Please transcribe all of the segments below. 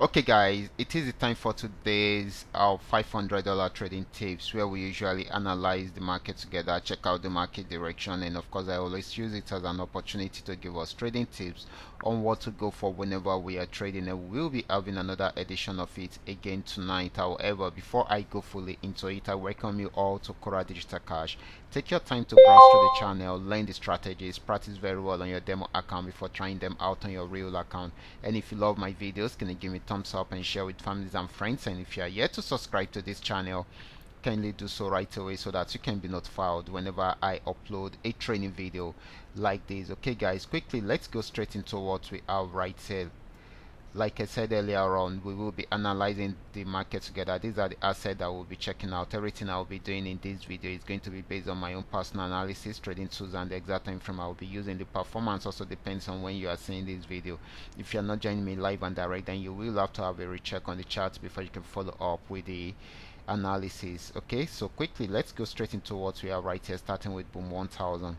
Okay guys, it is the time for today's $500 trading tips, where we usually analyze the market together, check out the market direction, and of course I always use it as an opportunity to give us trading tips on what to go for whenever we are trading, and we'll be having another edition of it again tonight. However, before I go fully into it, I welcome you all to Qora Digital Cash. Take your time to browse through the channel, learn the strategies, practice very well on your demo account before trying them out on your real account. And if you love my videos, can you give me thumbs up and share with families and friends? And if you are yet to subscribe to this channel, kindly do so right away so that you can be notified whenever I upload a training video like this. Okay guys, quickly let's go straight into what we have right here. Like I said earlier on, we will be analyzing the market together. These are the assets that we'll be checking out. Everything I'll be doing in this video is going to be based on my own personal analysis, trading tools, and the exact time frame I'll be using. The performance also depends on when you are seeing this video. If you're not joining me live and direct, then you will have to have a recheck on the chart before you can follow up with the analysis. Okay, so quickly let's go straight into what we have right here, starting with boom 1000.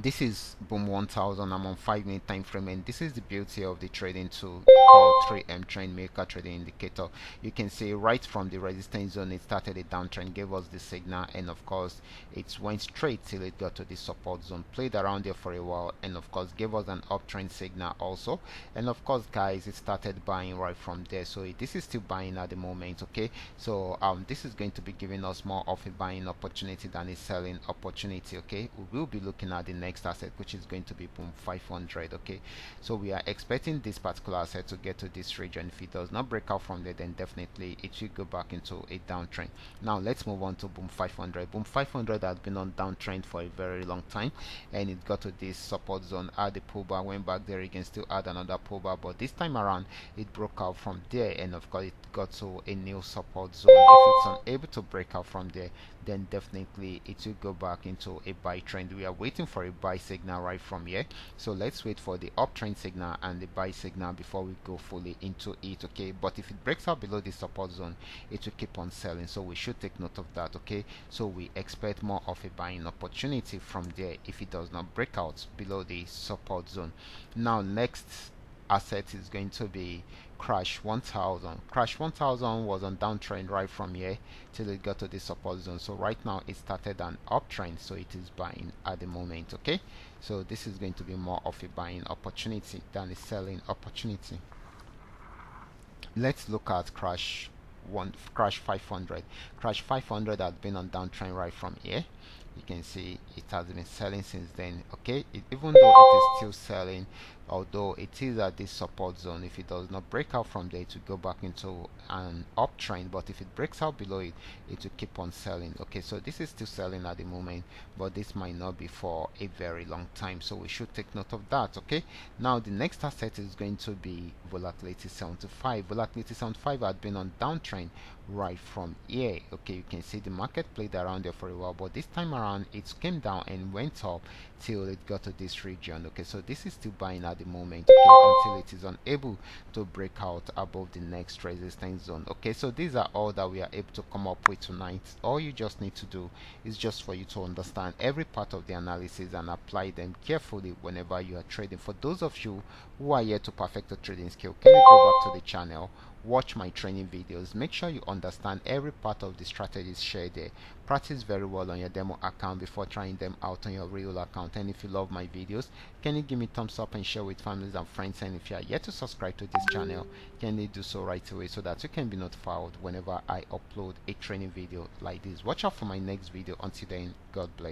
This is boom 1000. I'm on 5 minute time frame, and this is the beauty of the trading tool called 3M trend maker trading indicator. You can see right from the resistance zone it started a downtrend, gave us the signal, and of course it went straight till it got to the support zone, played around there for a while, and of course gave us an uptrend signal also. And of course guys, it started buying right from there, so this is still buying at the moment. Okay, so this is going to be giving us more of a buying opportunity than a selling opportunity. Okay, we will be looking at the next asset, which is going to be boom 500. Okay, so we are expecting this particular asset to get to this region. If it does not break out from there, then definitely it will go back into a downtrend. Now let's move on to boom 500. Boom 500 has been on downtrend for a very long time, and it got to this support zone, had the pullback, went back there again, still had another pullback, but this time around it broke out from there, and of course it got to a new support zone. If it's unable to break out from there, then definitely it will go back into a buy trend. We are waiting for a buy signal right from here, so let's wait for the uptrend signal and the buy signal before we go fully into it. Okay, but if it breaks out below the support zone, it will keep on selling, so we should take note of that. Okay, so we expect more of a buying opportunity from there if it does not break out below the support zone. Now next asset is going to be crash 1000. Crash 1000 was on downtrend right from here till it got to the support zone, so right now it started an uptrend, so it is buying at the moment. Okay, so this is going to be more of a buying opportunity than a selling opportunity. Let's look at crash 500. Crash 500 has been on downtrend right from here. You can see it has been selling since then. Okay, even though it is still selling, although it is at this support zone, if it does not break out from there, it will go back into an uptrend, but if it breaks out below it, it will keep on selling. Okay, so this is still selling at the moment, but this might not be for a very long time, so we should take note of that. Okay, now the next asset is going to be volatility 75. Volatility 75 had been on downtrend right from here. Okay, you can see the market played around there for a while, but this time around it came down and went up till it got to this region. Okay, so this is still buying at the moment, okay, until it is unable to break out above the next resistance zone. Okay, so these are all that we are able to come up with tonight. All you just need to do is just for you to understand every part of the analysis and apply them carefully whenever you are trading. For those of you who are here to perfect a trading skill, can you go back to the channel, watch my training videos, make sure you understand every part of the strategies shared there, practice very well on your demo account before trying them out on your real account. And if you love my videos, can you give me thumbs up and share with families and friends? And if you are yet to subscribe to this channel, can you do so right away so that you can be notified whenever I upload a training video like this. Watch out for my next video. Until then, God bless.